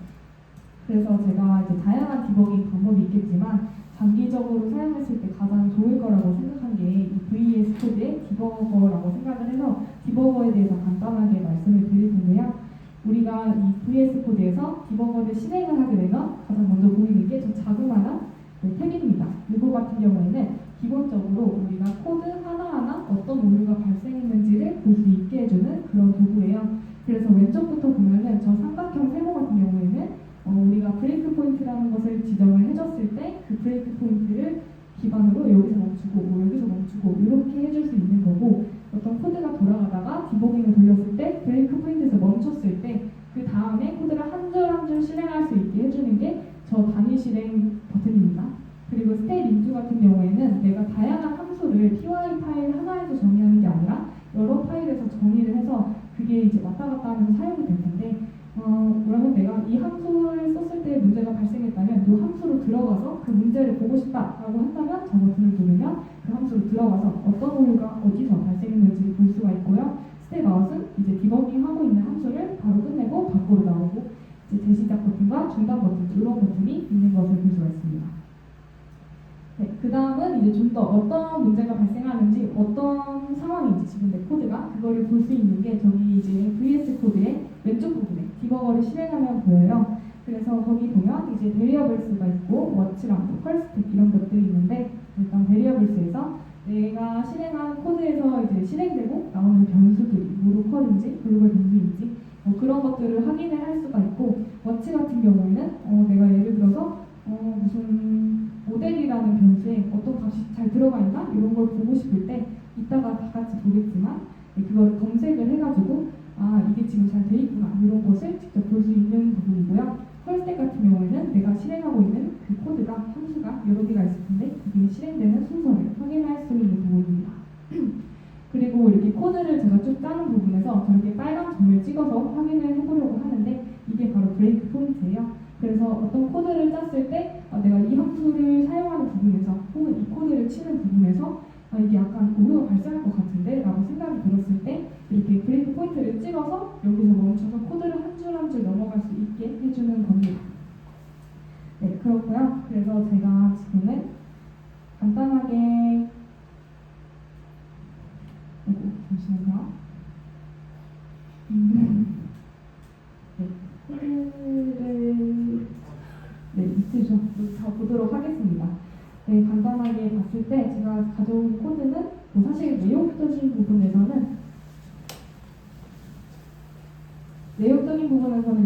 그래서 제가 이제 다양한 디버깅 방법이 있겠지만 장기적으로 사용했을 때 가장 좋을 거라고 생각한 게 이 VS 코드의 디버거라고 생각을 해서 디버거에 대해서 간단하게 말씀을 드릴 텐데요. 우리가 이 VS 코드에서 디버거를 실행을 하게 되면 가장 먼저 보이는 게 저 자그마한 탭입니다. 이거 같은 경우에는 기본적으로 우리가 코드 하나하나 어떤 오류가 발생했는지를 볼 수 있게 해주는 그런 도구예요. 그래서 왼쪽부터 보면은 저 삼각형 세모 같은 경우에는 우리가 브레이크 포인트라는 것을 지정을 해줬을 때 그 브레이크 포인트를 기반으로 여기서 멈추고 여기서 멈추고 이렇게 해줄 수 있는 거고, 어떤 코드가 돌아가다가 디버깅을 돌렸을 때 브레이크 포인트에서 멈췄을 때 그 다음에 코드를 한 줄 한 줄 실행할 수 있게 해주는 게 저 단위 실행 버튼입니다. 그리고 스테이 인투 같은 경우에는 내가 다양한 함수를 py 파일 하나에서 정의하는 게 아니라 여러 파일에서 정의를 해서 그게 이제 왔다 갔다 하면서 사용이 될 텐데 그러면 내가 이 함수를 썼을 때 문제가 발생했다면 이 함수로 들어가서 그 문제를 보고 싶다라고 한다면 저 버튼을 누르면 그 함수로 들어가서 어떤 오류가 어디서 발생했는지 볼 수가 있고요. 스텝 아웃은 이제 디버깅하고 있는 함수를 바로 끝내고 밖으로 나오고, 이제 재시작 버튼과 중단 버튼 이런 버튼이 있는 것을 볼 수가 있습니다. 네, 그 다음은 이제 좀 더 어떤 문제가 발생하는지 어떤 상황인지 지금 내 코드가 그거를 볼 수 있는 게 저기 이제 VS 코드의 왼쪽 부분에 디버거를 실행하면 보여요. 그래서 거기 보면 이제 베리어블스가 있고 워치랑 펄스텍 이런 것들이 있는데, 일단 베리어블스에서 내가 실행한 코드에서 이제 실행되고 나오는 변수들이 뭐 로컬인지 글로벌 변수인지 그런 것들을 확인을 할 수가 있고, 워치 같은 경우에는 내가 예를 들어서 무슨 모델이라는 변수에 어떤 값이 잘 들어가 있나 이런 걸 보고 싶을 때 이따가 다 같이 보겠지만 그걸 검색을 해가지고 이게 지금 잘 돼 있구나 이런 것을 직접 볼 수 있는 부분이고요. 펄스텍 같은 경우에는 내가 실행하고 있는 그 코드가 함수가 여러 개가 있을 텐데 그게 실행되는 순서를 확인할 수 있는 부분입니다. 그리고 이렇게 코드를 제가 쭉 짜는 부분에서 저렇게 빨간 점을 찍어서 확인을 해보려고 하는데 이게 바로 브레이크 포인트예요. 그래서 어떤 코드를 짰을 때 내가 이 함수를 사용하는 부분에서 혹은 이 코드를 치는 부분에서 이게 약간 오류가 발생할 것 같은데 라고 생각이 들었을 때 이렇게 브레이크 포인트를 찍어서 여기서 멈춰서 코드를 한 줄 한 줄 넘어갈 수 있게 해주는 겁니다. 네, 그렇고요. 그래서 제가 지금은 간단하게 잠시만요. 네, 코드를 있으셔 보도록 하겠습니다. 네, 간단하게 봤을 때 제가 가져온 코드는 사실 내용적인 부분에서는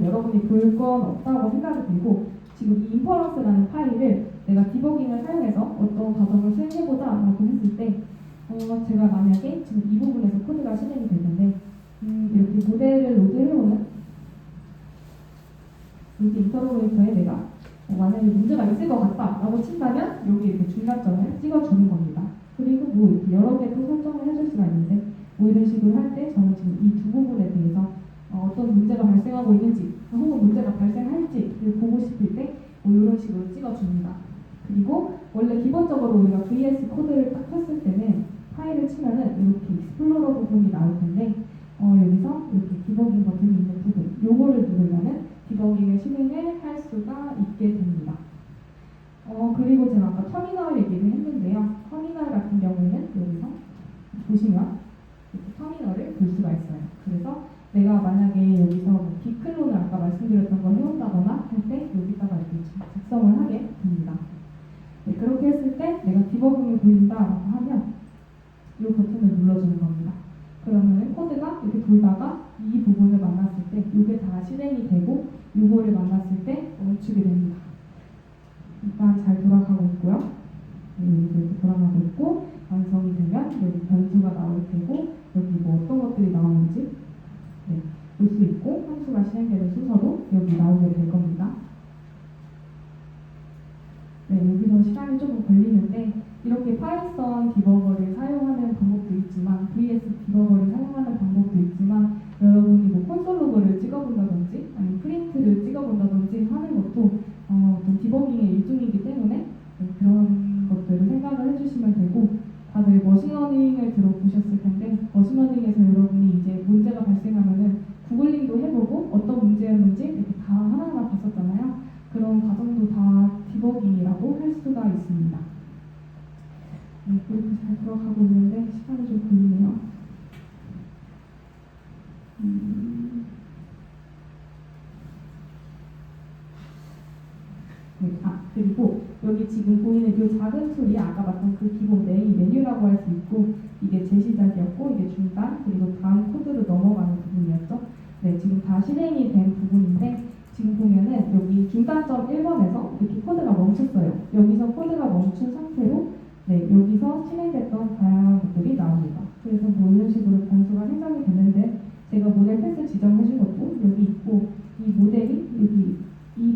여러분이 볼 건 없다고 생각이 들고, 지금 이 인퍼런스라는 파일을 내가 디버깅을 사용해서 어떤 과정을 수행해보자 라고 했을 때 제가 만약에 지금 이 부분에서 코드가 실행이 되는데 이렇게 모델을 로드해오는 로드 인터로게이터에 내가 만약에 문제가 있을 것 같다 라고 친다면 여기 이렇게 중간점을 찍어주는 겁니다. 그리고 뭐 이렇게 여러 개 또 설정을 해줄 수가 있는데 뭐 이런 식으로 할 때 저는 지금 이 두 부분에 대해서 어떤 문제가 발생하고 있는지 혹은 문제가 발생할지를 보고 싶을 때 이런 식으로 찍어줍니다. 그리고 원래 기본적으로 우리가 VS 코드를 딱 폈을 때는 파일을 치면은 이렇게 익스플로러 부분이 나올 텐데 여기서 이렇게 디버깅 버튼이 있는 부분 요거를 누르면은 디버깅을 실행을 할 수가 있게 됩니다. 그리고 제가 아까 터미널 얘기를 했는데요. 터미널 같은 경우에는 여기서 보시면 이렇게 터미널을 볼 수가 있어요. 그래서 내가 만약에 여기서 비클론을 아까 말씀드렸던 걸 해온다거나 할 때 여기다가 이렇게 작성을 하게 됩니다. 네, 그렇게 했을 때 내가 디버깅을 돌린다라고 하면 이 버튼을 눌러주는 겁니다. 그러면 코드가 이렇게 돌다가 이 부분을 만났을 때 이게 다 실행이 되고 이거를 만났을 때 멈추게 됩니다. 일단 잘 돌아가고 있고요. 이렇게 돌아가고 있고 완성이 되면 여기 변수가 나올 테고 여기 뭐 어떤 것들이 나오는지 볼 수 있고 함수가 실행되는 순서도 여기 나오게 될 겁니다. 네, 여기서 시간이 조금 걸리는데 이렇게 파이썬 디버거를 사용하는 방법도 있지만 VS 디버거를 사용하는 방법도 있지만 여러분이 뭐 콘솔 로그를 찍어본다든지 아니면 프린트를 찍어본다든지 하는 것도 좀 디버깅의 일종이기 때문에 네, 그런 것들을 생각을 해주시면 되고 다들 머신러닝을 들어보셨을 텐데 머신러닝에서 여러분이 이제 문제가 발생하면은 구글링도 해보고 어떤 문제였는지 이렇게 다 하나하나 봤었잖아요. 그런 과정도 다 디버깅이라고 할 수가 있습니다. 네, 이렇게 잘 들어가고 있는데 시간이 좀 걸리네요. 네, 그리고 여기 지금 보이는 이 작은 툴이 아까 봤던 그 기본 메뉴라고 할 수 있고 이게 제시작이었고 이게 중단 그리고 다음 코드로 넘어가는 부분이었죠. 네, 지금 다 실행이 된 부분인데 지금 보면은 여기 중단점 1번에서 이렇게 코드가 멈췄어요. 여기서 코드가 멈춘 상태로 네, 여기서 실행됐던 다양한 것들이 나옵니다. 그래서 뭐 이런 식으로 변수가 생성이 되는데 제가 모델 패스 지정해준 것도 여기 있고 이 모델이 여기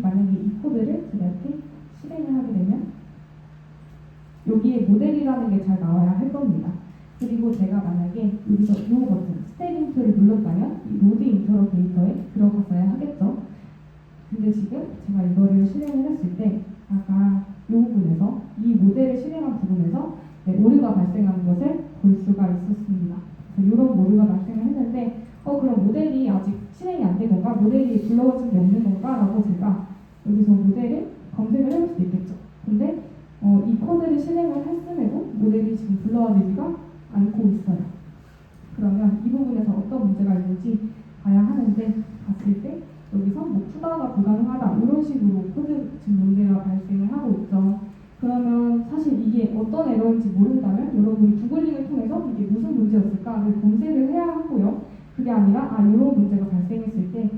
만약에 이 코드를 제가 이렇게 실행을 하게 되면 여기에 모델이라는 게 잘 나와야 할 겁니다. 그리고 제가 만약에 여기서 이 버튼 스텝 인터를 눌렀다면 이 로드 인터로게이터에 들어갔어야 하겠죠. 근데 지금 제가 이거를 실행을 했을 때 아까 이 부분에서 이 모델을 실행한 부분에서 네, 오류가 발생한 것을 볼 수가 있었습니다. 그래서 이런 오류가 발생을 했는데 그럼 모델이 아직 실행이 안 된 건가? 모델이 불러진 게 없는 건가? 라고 제가 여기서 모델을 검색을 해볼 수도 있겠죠. 근데 이 코드를 실행을 했음에도 모델이 지금 불러지지가 않고 있어요. 그러면 이 부분에서 어떤 문제가 있는지 봐야 하는데 봤을 때 여기서 뭐 푸다가 불가능하다 이런 식으로 코드 지금 문제가 발생을 하고 있죠. 그러면 사실 이게 어떤 에러인지 모른다면 여러분이 구글링을 통해서 이게 무슨 문제였을까를 검색을 해야 하고요. 그게 아니라 이런 문제가 발생했을 때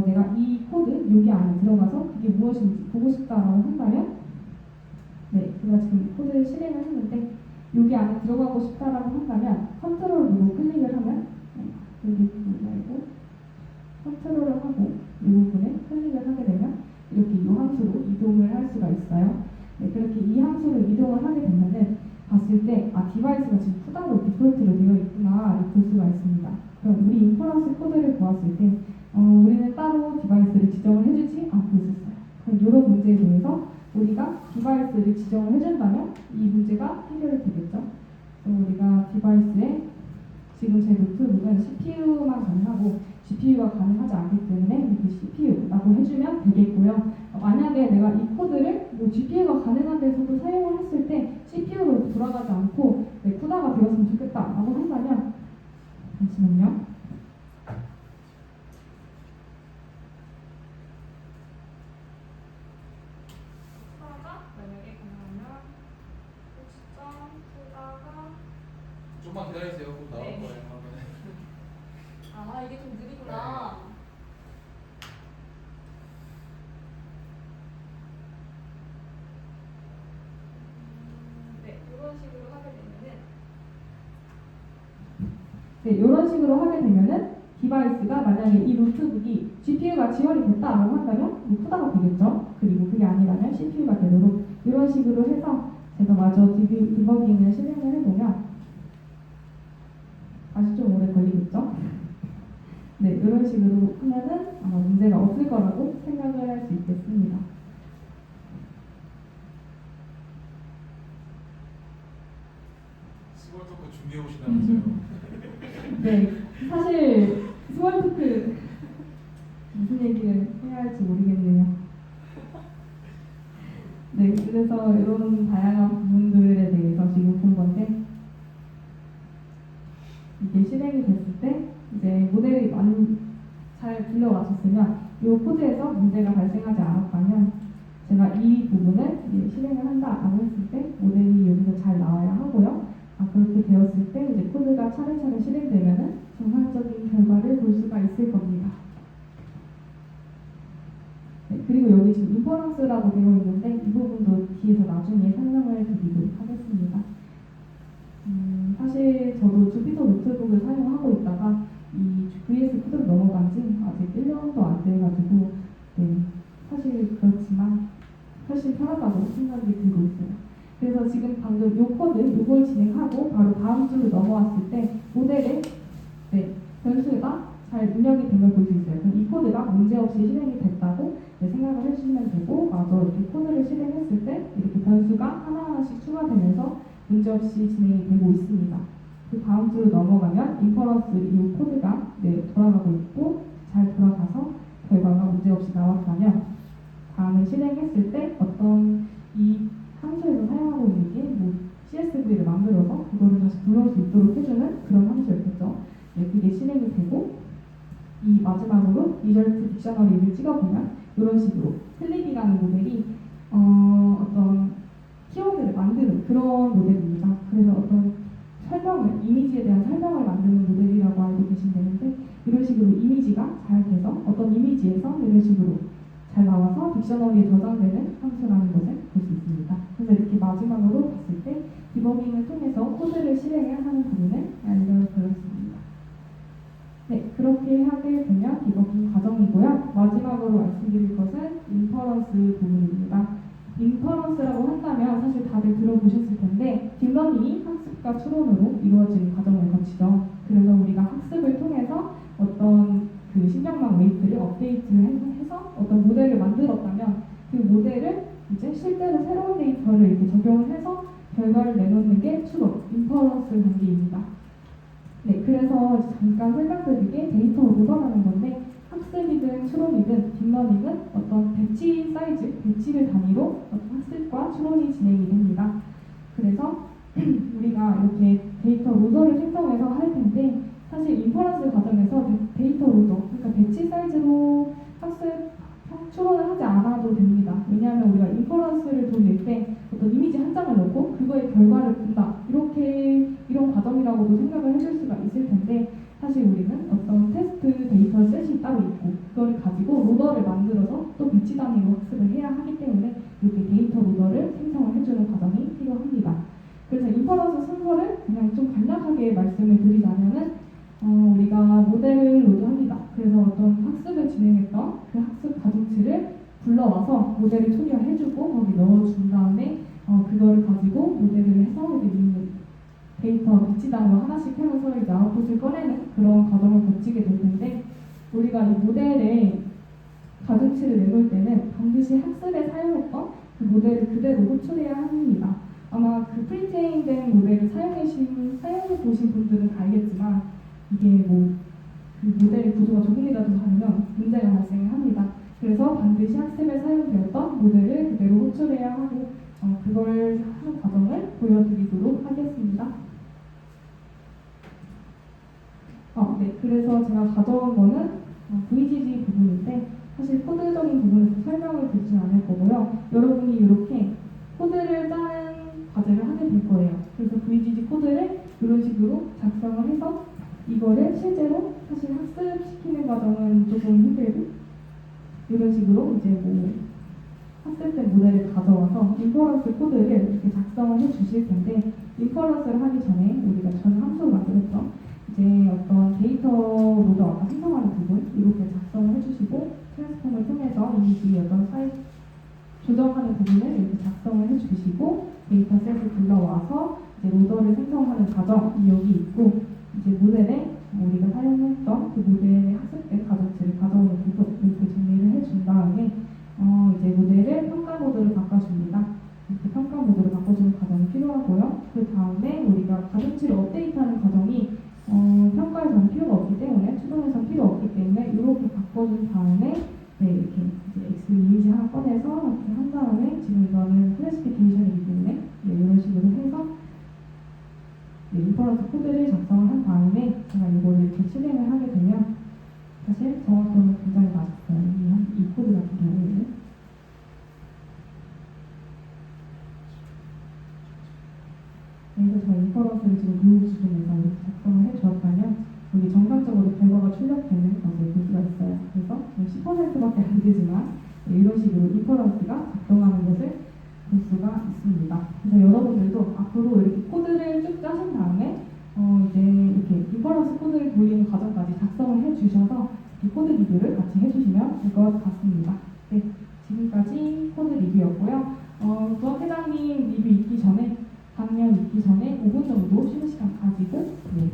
내가 이 코드 여기 안에 들어가서 그게 무엇인지 보고 싶다라고 한다면 네, 제가 지금 이 코드를 실행을 했는데 여기 안에 들어가고 싶다라고 한다면 컨트롤로 클릭을 하면 여기 부분 말고 컨트롤을 하고 이 부분에 클릭을 하게 되면 이렇게 이 함수로 이동을 할 수가 있어요. 네, 그렇게 이 함수로 이동을 하게 되면은 봤을 때 디바이스가 지금 푸다로 디폴트로 되어 있구나 볼 수가 있습니다. 그럼 우리 인퍼런스 코드를 보았을 때 우리는 따로 디바이스를 지정을 해주지 않고 있었어요. 그럼 이런 문제에 대해서 우리가 디바이스를 지정을 해준다면 이 문제가 해결이 되겠죠. 그래서 우리가 디바이스에 지금 제 노트북은 CPU만 가능하고 GPU가 가능하지 않기 때문에 이렇게 CPU라고 해주면 되겠고요. 만약에 내가 이 코드를 뭐 GPU가 가능한 데서도 사용을 했을 때 CPU로 돌아가지 않고 푸다가 되었으면 좋겠다라고 한다면 잠시만요. 만약에 가능하면 좀만 기다리세요. 곧 나올 네. 거예요. 이게 좀 느리구나. 네, 이런 식으로 하게 되면은 디바이스가 만약에 이 노트북이 GPU가 지원이 됐다라고 한다면 푸다가 되겠죠. 그리고 그게 아니라면 CPU가 되도록 이런 식으로 해서 제가 마저 디버깅을 실행을 해보면 아주 좀 오래 걸리겠죠. 네, 이런 식으로 하면은 아마 문제가 없을 거라고 생각을 할 수 있겠습니다. 스몰 토크 준비해 오시다면서요. 네, 사실 스몰 토크 무슨 얘기를 해야 할지 모르겠네요. 네, 그래서 이런 다양한 부분들에 대해서 지금 본 건데 이게 실행이 됐을 때 이제 모델이 많이 잘 굴려왔었으면 이 코드에서 문제가 발생하지 않았다면 제가 이 부분을 이제 실행을 한다라고 했을 때 모델이 여기서 잘 나와야 하고요. 그렇게 되었을 때 이제 코드가 차례차례 실행되면은 정상적인 결과를 볼 수가 있을 겁니다. 네, 그리고 여기 지금 인퍼런스라고 되어 있는데 이 부분도 뒤에서 나중에 설명을 드리도록 하겠습니다. 사실 저도 주피터 노트북을 사용하고 있다가 이 VS 코드로 넘어간 지 아직 1년도 안 돼가지고 네, 사실 그렇지만 훨씬 편하다고 생각이 들고 있어요. 그래서 지금 방금 요 코드 요걸 진행하고 바로 다음 주로 넘어왔을 때 모델의 변수가 잘 입력이 된 걸 볼 수 있어요. 그럼 이 코드가 문제없이 실행이 됐다고 생각을 해주시면 되고, 마저 이렇게 코드를 실행했을 때 이렇게 변수가 하나하나씩 추가되면서 문제없이 진행이 되고 있습니다. 그 다음 주로 넘어가면 인퍼런스 이 코드가 돌아가고 있고 잘 돌아가서 결과가 문제없이 나왔다면, 다음에 실행했을 때 어떤 이 함수에서 사용하고 있는 게 CSV를 만들어서 그거를 다시 불러올 수 있도록 해주는 그런 함수였겠죠. 그게 실행이 되고, 이 마지막으로 리절트 딕셔너리를 찍어보면 이런 식으로 클립이라는 모델이 어떤 키워드를 만드는 그런 모델입니다. 그래서 어떤 설명을, 이미지에 대한 설명을 만드는 모델이라고 알고 계시면 되는데, 이런 식으로 이미지가 잘 돼서 어떤 이미지에서 이런 식으로 잘 나와서 딕셔너리에 저장되는 함수라는 것을 볼 수 있습니다. 그래서 이렇게 마지막으로 봤을 때 디버깅을 통해서 코드를 실행해야 하는 부분을 알려드렸습니다. 네, 그렇게 하게 되면 디버깅 과정이고요. 마지막으로 말씀드릴 것은 인퍼런스 부분입니다. 인퍼런스라고 한다면 사실 다들 들어보셨을 텐데 딥러닝이 학습과 추론으로 이루어지는 과정을 거치죠. 그래서 우리가 학습을 통해서 어떤 그 신경망 웨이트를 업데이트해서 어떤 모델을 만들었다면 그 모델을 이제 실제로 새로운 데이터를 이렇게 적용을 해서 결과를 내놓는 게 추론, 인퍼런스 단계입니다. 네, 그래서 잠깐 설명드리게 데이터 로더라는 건데, 학습이든 추론이든 딥러닝은 어떤 배치 사이즈, 배치를 단위로 어떤 학습과 추론이 진행이 됩니다. 그래서 우리가 이렇게 데이터 로더를 생성해서 할 텐데, 사실 인퍼런스 과정에서 데이터 로더, 그러니까 배치 사이즈로 학습 추론을 하지 않아도 됩니다. 왜냐하면 우리가 인퍼런스를 돌릴 때 어떤 이미지 한 장을 넣고 그거의 결과를 본다, 이런 과정이라고도 생각을 해줄 수가 있을 텐데, 사실 우리는 어떤 테스트 데이터 셋이 따로 있고 그걸 가지고 로더를 만들어서 또 배치 단위로 학습을 해야 하기 때문에 이렇게 데이터 로더를 생성을 해주는 과정이 필요합니다. 그래서 인퍼런스 순서를 그냥 좀 간략하게 말씀을 드리자면은 우리가 모델을 로드합니다. 그래서 어떤 학습을 진행했던 그 학습 가중치를 불러와서 모델을 초기화해주고 거기 넣어준 다음에 그거를 가지고 모델을 해서 이제 데이터 배치단으로 하나씩 하면서 이제 아웃풋을 꺼내는 그런 과정을 거치게 될 텐데, 우리가 이 모델의 가중치를 내놓을 때는 반드시 학습에 사용했던 그 모델을 그대로 호출해야 합니다. 아마 그 프리트레인된 모델을 사용해 보신 분들은 알겠지만, 이게 그 모델의 구조가 조금이라도 다르면 문제가 발생합니다. 그래서 반드시 학습에 사용되었던 모델을 그대로 호출해야 하고, 그걸 하는 과정을 보여드리도록 하겠습니다. 네, 그래서 제가 가져온 거는 VGG 부분인데, 사실 코드적인 부분에서 설명을 드리진 않을 거고요. 여러분이 이렇게 코드를 짜는 과제를 하게 될 거예요. 그래서 VGG 코드를 이런 식으로 작성을 해서 이거를 실제로 사실 학습시키는 과정은 조금 힘들고, 이런 식으로 이제 학습된 모델을 가져와서 인퍼런스 코드를 이렇게 작성을 해 주실 텐데, 인퍼런스를 하기 전에 우리가 전 함수를 만들었죠. 이제 어떤 데이터 로더 아까 생성하는 부분 이렇게 작성을 해주시고, 트랜스폼을 통해서 이미지 어떤 사이즈 조정하는 부분을 이렇게 작성을 해주시고, 데이터셋을 불러와서 이제 로더를 생성하는 과정이 여기 있고, 이제 모델에 우리가 사용했던 그 모델의 학습된 가중치를 가져오는 부분 이렇게 정리를 해준 다음에 이제 모델을 평가 모드로 바꿔줍니다. 이렇게 평가 모드로 바꿔주는 과정이 필요하고요. 그 다음에 우리가 가중치를 업데이트하는 과정이 평가에서는 필요가 없기 때문에, 추론에서는 필요 없기 때문에 이렇게 바꿔준 다음에 이렇게 이제 X 이미지 하나 꺼내서 이렇게 한 다음에, 지금 이거는 클래시피케이션이기 때문에 이런 식으로 해서 인퍼런스 코드를 작성을 한 다음에 제가 이거를 이렇게 실행을 하게 되면 사실 정확도는 굉장히 낮았어요. 이 코드 같은 경우에는. 그래서 저 인퍼런스를 지금 그 수준에서 이렇게 작성을 해주었다면 여기 정상적으로 결과가 출력되는 것을 볼 수가 있어요. 그래서 지금 10%밖에 안 되지만 이런 식으로 인퍼런스가 작동하는 것을 볼 수가 있습니다. 그래서 여러분들도 앞으로 이렇게 코드를 쭉 짜신 다음에 이제 이렇게 인퍼런스 코드를 돌리는 과정까지 작성을 해주셔서 이 코드 리뷰를 같이 해주시면 될 것 같습니다. 네, 지금까지 코드 리뷰였고요. 부학 회장님 리뷰 있기 전에 강연 있기 전에 5분 정도 쉬는 시간 가지고 네,